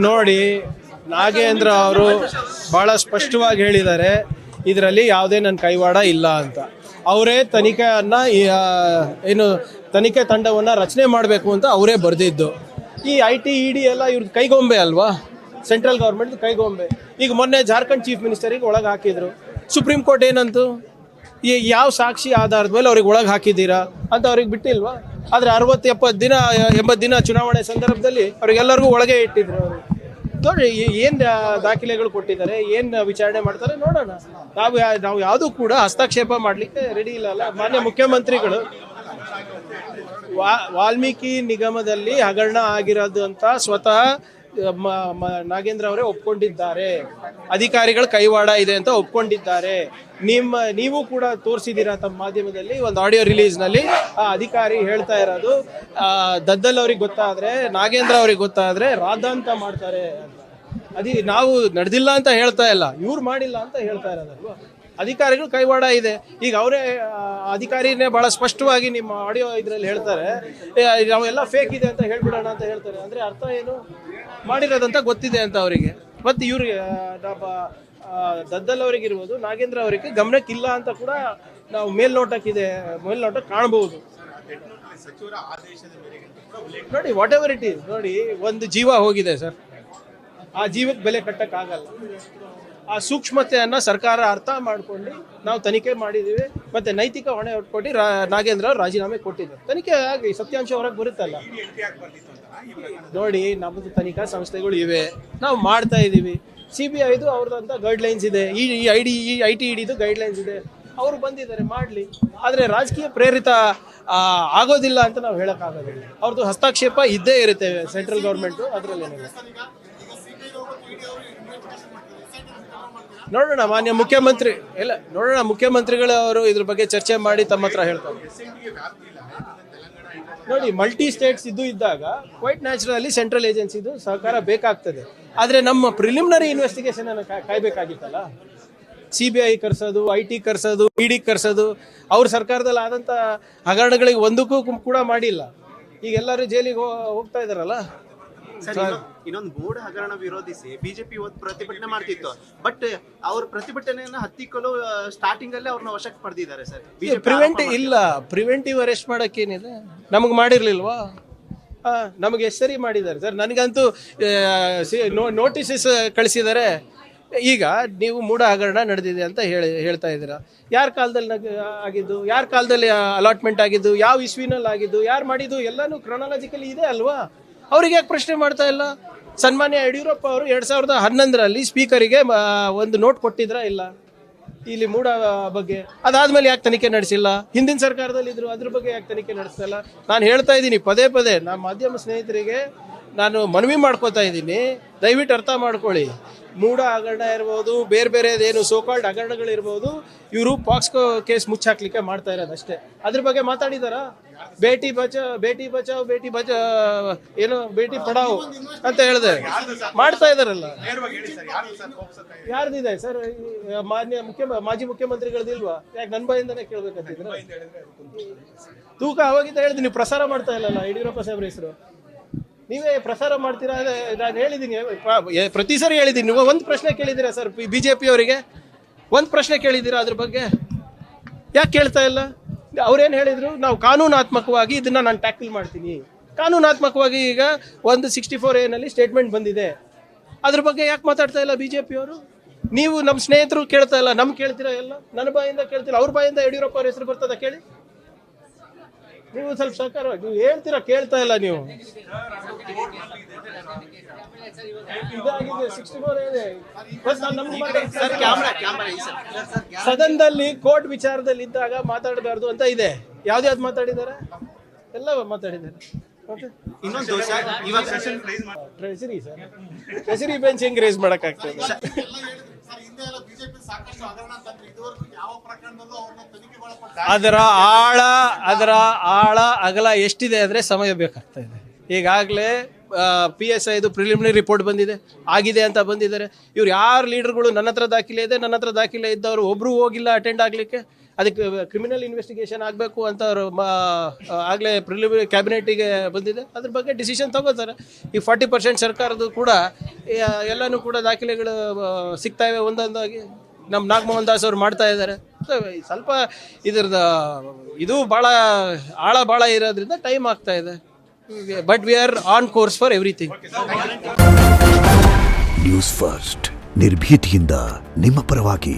ನೋಡಿ, ನಾಗೇಂದ್ರ ಅವರು ಬಹಳ ಸ್ಪಷ್ಟವಾಗಿ ಹೇಳಿದ್ದಾರೆ, ಇದರಲ್ಲಿ ಯಾವುದೇ ನನ್ನ ಕೈವಾಡ ಇಲ್ಲ ಅಂತ. ಅವರೇ ತನಿಖೆ ತಂಡವನ್ನು ರಚನೆ ಮಾಡಬೇಕು ಅಂತ ಅವರೇ ಬರೆದಿದ್ದು. ಈ IT ED ಎಲ್ಲ ಇವ್ರದ್ದು ಕೈಗೊಂಬೆ ಅಲ್ವಾ, ಸೆಂಟ್ರಲ್ ಗೌರ್ಮೆಂಟ್ ಕೈಗೊಂಬೆ. ಈಗ ಮೊನ್ನೆ ಜಾರ್ಖಂಡ್ ಚೀಫ್ ಮಿನಿಸ್ಟರಿಗೆ ಒಳಗೆ ಹಾಕಿದ್ರು. ಸುಪ್ರೀಂ ಕೋರ್ಟ್ ಏನಂತು, ಯಾವ ಸಾಕ್ಷಿ ಆಧಾರದ ಮೇಲೆ ಅವ್ರಿಗೆ ಒಳಗೆ ಹಾಕಿದ್ದೀರಾ ಅಂತ ಅವ್ರಿಗೆ ಬಿಟ್ಟಿಲ್ವಾ? ಆದರೆ 60-70 ದಿನ ಚುನಾವಣೆ ಸಂದರ್ಭದಲ್ಲಿ ಅವ್ರಿಗೆಲ್ಲರಿಗೂ ಒಳಗೆ ಇಟ್ಟಿದ್ರು. ಅವರು ನೋಡಿ ಏನು ದಾಖಲೆಗಳು ಕೊಟ್ಟಿದ್ದಾರೆ, ಏನು ವಿಚಾರಣೆ ಮಾಡ್ತಾರೆ ನೋಡೋಣ. ನಾವು ಯಾವುದೂ ಕೂಡ ಹಸ್ತಕ್ಷೇಪ ಮಾಡಲಿಕ್ಕೆ ರೆಡಿ ಇಲ್ಲ. ಮಾನ್ಯ ಮುಖ್ಯಮಂತ್ರಿಗಳು ವಾಲ್ಮೀಕಿ ನಿಗಮದಲ್ಲಿ ಹಗರಣ ಆಗಿರೋದು ಅಂತ ಸ್ವತಃ ನಾಗೇಂದ್ರ ಅವರೇ ಒಪ್ಕೊಂಡಿದ್ದಾರೆ. ಅಧಿಕಾರಿಗಳ ಕೈವಾಡ ಇದೆ ಅಂತ ಒಪ್ಕೊಂಡಿದ್ದಾರೆ. ನೀವು ಕೂಡ ತೋರಿಸಿದ್ದೀರಾ ತಮ್ಮ ಮಾಧ್ಯಮದಲ್ಲಿ ಒಂದು ಆಡಿಯೋ ರಿಲೀಸ್ನಲ್ಲಿ. ಆ ಅಧಿಕಾರಿ ಹೇಳ್ತಾ ಇರೋದು, ದದ್ದಲ್ ಅವ್ರಿಗೆ ಗೊತ್ತಾದ್ರೆ, ನಾಗೇಂದ್ರ ಅವ್ರಿಗೆ ಗೊತ್ತಾದ್ರೆ ರಾದ್ದಾಂತ ಮಾಡ್ತಾರೆ ಅಂತ. ನಾವು ನಡೆದಿಲ್ಲ ಅಂತ ಹೇಳ್ತಾ ಇಲ್ಲ, ಇವ್ರು ಮಾಡಿಲ್ಲ ಅಂತ ಹೇಳ್ತಾ ಇರೋದಲ್ವಾ. ಅಧಿಕಾರಿಗಳು ಕೈವಾಡ ಇದೆ. ಈಗ ಅವರೇ ಅಧಿಕಾರಿನೇ ಬಹಳ ಸ್ಪಷ್ಟವಾಗಿ ನಿಮ್ಮ ಆಡಿಯೋ ಇದರಲ್ಲಿ ಹೇಳ್ತಾರೆ, ನಾವೆಲ್ಲ ಫೇಕ್ ಇದೆ ಅಂತ ಹೇಳ್ಬಿಡೋಣ ಅಂತ ಹೇಳ್ತಾರೆ. ಅಂದ್ರೆ ಅರ್ಥ ಏನು? ಮಾಡಿರೋದಂತ ಗೊತ್ತಿದೆ ಅಂತ ಅವರಿಗೆ. ಮತ್ತೆ ಇವ್ರಿಗೆ ದದ್ದಲ್ ಅವರಿಗಿರ್ಬೋದು, ನಾಗೇಂದ್ರ ಅವರಿಗೆ ಗಮನಕ್ಕಿಲ್ಲ ಅಂತ ಕೂಡ ನಾವು ಮೇಲ್ನೋಟಕ್ಕೆ ಕಾಣಬಹುದು. ನೋಡಿ, ವಾಟ್ ಎವರ್ ಇಟ್ ಈಸ್, ನೋಡಿ ಒಂದು ಜೀವ ಹೋಗಿದೆ ಸರ್, ಆ ಜೀವಕ್ಕೆ ಬೆಲೆ ಕಟ್ಟಕ್ಕಾಗಲ್ಲ. ಆ ಸೂಕ್ಷ್ಮತೆಯನ್ನ ಸರ್ಕಾರ ಅರ್ಥ ಮಾಡ್ಕೊಂಡು ನಾವು ತನಿಖೆ ಮಾಡಿದೀವಿ. ಮತ್ತೆ ನೈತಿಕ ಹೊಣೆ ಹೊಟ್ಕೊಟ್ಟು ನಾಗೇಂದ್ರ ಅವ್ರು ರಾಜೀನಾಮೆ ಕೊಟ್ಟಿದ್ದಾರೆ. ತನಿಖೆ ಆಗಿ ಸತ್ಯಾಂಶ ಹೊರಗೆ ಬರುತ್ತಲ್ಲ. ನೋಡಿ, ನಮ್ಮದು ತನಿಖಾ ಸಂಸ್ಥೆಗಳು ಇವೆ, ನಾವು ಮಾಡ್ತಾ ಇದ್ದೀವಿ. CBIದು ಅವ್ರದಂತ ಗೈಡ್ಲೈನ್ಸ್ ಇದೆ, IT EDದು ಗೈಡ್ಲೈನ್ಸ್ ಇದೆ. ಅವರು ಬಂದಿದ್ದಾರೆ, ಮಾಡಲಿ. ಆದರೆ ರಾಜಕೀಯ ಪ್ರೇರಿತ ಆಗೋದಿಲ್ಲ ಅಂತ ನಾವು ಹೇಳೋಕ್ಕಾಗೋದಿಲ್ಲ. ಅವ್ರದ್ದು ಹಸ್ತಕ್ಷೇಪ ಇದ್ದೇ ಇರುತ್ತೆ ಸೆಂಟ್ರಲ್ ಗೌರ್ಮೆಂಟು, ಅದರಲ್ಲೇನಿಲ್ಲ. ನೋಡೋಣ, ಮಾನ್ಯ ಮುಖ್ಯಮಂತ್ರಿ ಮುಖ್ಯಮಂತ್ರಿಗಳು ಅವರು ಇದ್ರ ಬಗ್ಗೆ ಚರ್ಚೆ ಮಾಡಿ ತಮ್ಮ ಹತ್ರ ಹೇಳ್ತಾರೆ. ನೋಡಿ, ಮಲ್ಟಿ ಸ್ಟೇಟ್ಸ್ ಇದ್ದಾಗ ಕ್ವೈಟ್ ನ್ಯಾಚುರಲಿ ಸೆಂಟ್ರಲ್ ಏಜೆನ್ಸಿದು ಸಹಕಾರ ಬೇಕಾಗ್ತದೆ. ಆದರೆ ನಮ್ಮ ಪ್ರಿಲಿಮಿನರಿ ಇನ್ವೆಸ್ಟಿಗೇಷನ್ ಅನ್ನು ಕಾಯ್ಬೇಕಾಗಿತ್ತಲ್ಲ. CBI ಕರ್ಸೋದು, IT ಕರ್ಸೋದು, ED ಕರ್ಸೋದು, ಅವ್ರ ಸರ್ಕಾರದಲ್ಲಿ ಆದಂಥ ಹಗರಣಗಳಿಗೆ ಒಂದಕ್ಕೂ ಕೂಡ ಮಾಡಿಲ್ಲ. ಈಗ ಎಲ್ಲರೂ ಜೈಲಿಗೆ ಹೋಗ್ತಾ ಇದಾರಲ್ಲ. ಇನ್ನೊಂದು ಬೋರ್ಡ್ ಹಗರಣ ವಿರೋಧಿಸಿ ಬಿಜೆಪಿ ಇವತ್ತು ಪ್ರತಿಭಟನೆ ಮಾಡ್ತಿತ್ತು. ಬಟ್ ಅವ್ರ ಪ್ರತಿಭಟನೆಯನ್ನ ಹತ್ತಿಕ್ಕಲು ಸ್ಟಾರ್ಟಿಂಗ್ ಅಲ್ಲೇ ಅವ್ರನ್ನ ವಶಕ್ಕೆ ಪಡೆದಿದ್ದಾರೆ ಸರ್. ಪ್ರಿವೆಂಟಿವ್ ಅರೆಸ್ಟ್ ಮಾಡಕ್ಕೇನಿದೆ, ನಮಗೆ ಮಾಡಿರ್ಲಿಲ್ವಾ? ನಮಗೆ ಎಷ್ಟು ಸರಿ ಮಾಡಿದ್ದಾರೆ ಸರ್. ನನಗಂತೂ ನೋಟಿಸಸ್ ಕಳಿಸಿದ್ದಾರೆ. ಈಗ ನೀವು ಮೂಢ ಹಗರಣ ನಡೆದಿದೆ ಅಂತ ಹೇಳ್ತಾ ಇದ್ದೀರಾ. ಯಾರ ಕಾಲದಲ್ಲಿ ಆಗಿದ್ದು, ಯಾರ ಕಾಲದಲ್ಲಿ ಅಲಾಟ್ಮೆಂಟ್ ಆಗಿದ್ದು, ಯಾವ ಇಸ್ವಿನಲ್ಲಿ ಆಗಿದ್ದು, ಯಾರು ಮಾಡಿದ್ದು ಎಲ್ಲಾನು ಕ್ರೊನಾಲಜಿಕಲಿ ಇದೆ ಅಲ್ವಾ? ಅವ್ರಿಗೆ ಯಾಕೆ ಪ್ರಶ್ನೆ ಮಾಡ್ತಾ ಇಲ್ಲ? ಸನ್ಮಾನ್ಯ ಯಡಿಯೂರಪ್ಪ ಅವರು 2011ರಲ್ಲಿ ಸ್ಪೀಕರಿಗೆ ಒಂದು ನೋಟ್ ಕೊಟ್ಟಿದ್ರ ಇಲ್ಲ ಇಲ್ಲಿ ಮೂಢ ಬಗ್ಗೆ? ಅದಾದ್ಮೇಲೆ ಯಾಕೆ ತನಿಖೆ ನಡೆಸಿಲ್ಲ? ಹಿಂದಿನ ಸರ್ಕಾರದಲ್ಲಿ ಇದ್ರು, ಅದ್ರ ಬಗ್ಗೆ ಯಾಕೆ ತನಿಖೆ ನಡೆಸ್ತಾ ಇಲ್ಲ? ನಾನು ಹೇಳ್ತಾ ಇದ್ದೀನಿ ಪದೇ ನಮ್ಮ ಮಾಧ್ಯಮ ಸ್ನೇಹಿತರಿಗೆ ನಾನು ಮನವಿ ಮಾಡ್ಕೋತಾ ಇದ್ದೀನಿ, ದಯವಿಟ್ಟು ಅರ್ಥ ಮಾಡ್ಕೊಳ್ಳಿ. ಮೂಢ ಹಗರಣ ಇರ್ಬೋದು, ಬೇರೆದೇನು ಸೋಕಾಲ್ಡ್ ಹಗರಣಗಳಿರ್ಬೋದು, ಇವರು ಪಾಕ್ಸ್ಕೋ ಕೇಸ್ ಮುಚ್ಚಾಕ್ಲಿಕ್ಕೆ ಮಾಡ್ತಾ ಇರೋದು ಅಷ್ಟೇ. ಅದ್ರ ಬಗ್ಗೆ ಮಾತಾಡಿದಾರಾ? ಬೇಟಿ ಬಚಾವ್ ಏನು ಬೇಟಿ ಪಡಾವ್ ಅಂತ ಹೇಳಿದೆ, ಮಾಡ್ತಾ ಇದಾರಲ್ಲ. ಯಾರ್ದಿದೆ ಸರ್? ಮಾಜಿ ಮುಖ್ಯಮಂತ್ರಿಗಳದಿಲ್ವಾ? ಯಾಕೆ ನನ್ನ ಬಾಯಿಂದನೇ ಕೇಳ್ಬೇಕಂತಿದ್ರೆ? ತೂಕ ಅವಾಗಿಂದ ಹೇಳಿದ್ದೀನಿ, ನೀವು ಪ್ರಸಾರ ಮಾಡ್ತಾ ಇಲ್ಲಲ್ಲ ಯಡಿಯೂರಪ್ಪ ಸಾಹೇಬ್ರ ಹೆಸರು. ನೀವೇ ಪ್ರಸಾರ ಮಾಡ್ತೀರಾ? ನಾನು ಹೇಳಿದ್ದೀನಿ, ಪ್ರತಿ ಸರಿ ಹೇಳಿದ್ದೀನಿ. ನೀವು ಒಂದು ಪ್ರಶ್ನೆ ಕೇಳಿದ್ದೀರಾ ಸರ್ BJP ಅವರಿಗೆ? ಒಂದು ಪ್ರಶ್ನೆ ಕೇಳಿದ್ದೀರಾ ಅದ್ರ ಬಗ್ಗೆ? ಯಾಕೆ ಕೇಳ್ತಾ ಇಲ್ಲ? ಅವ್ರೇನು ಹೇಳಿದ್ರು, ನಾವು ಕಾನೂನಾತ್ಮಕವಾಗಿ ಇದನ್ನ ನಾನು ಟ್ಯಾಕಲ್ ಮಾಡ್ತೀನಿ. ಕಾನೂನಾತ್ಮಕವಾಗಿ ಈಗ 164A ನಲ್ಲಿ ಸ್ಟೇಟ್ಮೆಂಟ್ ಬಂದಿದೆ. ಅದ್ರ ಬಗ್ಗೆ ಯಾಕೆ ಮಾತಾಡ್ತಾ ಇಲ್ಲ BJP ಅವರು? ನೀವು ನಮ್ಮ ಸ್ನೇಹಿತರು ಕೇಳ್ತಾ ಇಲ್ಲ, ನಮ್ಗೆ ಕೇಳ್ತೀರಾ? ಎಲ್ಲ ನನ್ನ ಬಾಯಿಂದ ಕೇಳ್ತೀರಾ, ಅವ್ರ ಬಾಯಿಂದ ಯಡಿಯೂರಪ್ಪ ಅವ್ರ ಹೆಸರು ಬರ್ತದ ಕೇಳಿ. ನೀವು ಸ್ವಲ್ಪ ಸಹಕಾರ, ನೀವು ಹೇಳ್ತೀರಾ, ಕೇಳ್ತಾ ಇಲ್ಲ ನೀವು. ಇದಾಗಿದೆ 64A ಇದೆ. ಸದನದಲ್ಲಿ ಕೋರ್ಟ್ ವಿಚಾರದಲ್ಲಿ ಇದ್ದಾಗ ಮಾತಾಡಬಾರ್ದು ಅಂತ ಇದೆ. ಯಾವ್ದು ಮಾತಾಡಿದ್ದಾರೆ? ಎಲ್ಲ ಮಾತಾಡಿದ್ದಾರೆ. ಇನ್ನೊಂದು ಟ್ರೆಷರಿ ಬೆಂಚ್ ಹೆಂಗ್ ರೇಸ್ ಮಾಡಕ್ಕಾಗ್ತದೆ? ಅದರ ಆಳ ಅಗಲ ಎಷ್ಟಿದೆ ಅಂದ್ರೆ ಸಮಯ ಬೇಕಾಗ್ತಾ ಇದೆ. ಈಗಾಗಲೇ PSIದು ಪ್ರಿಲಿಮಿನರಿ ರಿಪೋರ್ಟ್ ಆಗಿದೆ ಅಂತ ಬಂದಿದ್ದಾರೆ. ಇವ್ರು ಯಾರು ಲೀಡರ್ಗಳು ನನ್ನ ಹತ್ರ ದಾಖಲೆ ಇದೆ, ನನ್ನ ಹತ್ರ ದಾಖಲೆ ಇದ್ದವರು ಒಬ್ರು ಹೋಗಿಲ್ಲ ಅಟೆಂಡ್ ಆಗ್ಲಿಕ್ಕೆ. ಅದಕ್ಕೆ ಕ್ರಿಮಿನಲ್ ಇನ್ವೆಸ್ಟಿಗೇಷನ್ ಆಗಬೇಕು ಅಂತ ಅವರು ಆಗಲೇ ಪ್ರಿಲಿಮಿನರಿ ಕ್ಯಾಬಿನೆಟಿಗೆ ಬಂದಿದೆ. ಅದ್ರ ಬಗ್ಗೆ ಡಿಸಿಷನ್ ತಗೋತಾರೆ. ಈ 40% ಸರ್ಕಾರದ್ದು ಕೂಡ ಎಲ್ಲನೂ ಕೂಡ ದಾಖಲೆಗಳು ಸಿಗ್ತಾ ಇವೆ ಒಂದೊಂದಾಗಿ. ನಮ್ಮ ನಾಗಮೋಹನ್ ದಾಸ್ ಅವರು ಮಾಡ್ತಾ ಇದ್ದಾರೆ. ಸ್ವಲ್ಪ ಇದ್ರದ್ದು ಇದು ಭಾಳ ಇರೋದ್ರಿಂದ ಟೈಮ್ ಆಗ್ತಾ ಇದೆ. But we are on course for everything. News first ನಿರ್ಭೀತಿಯಿಂದ ನಿಮ್ಮ ಪರವಾಗಿ.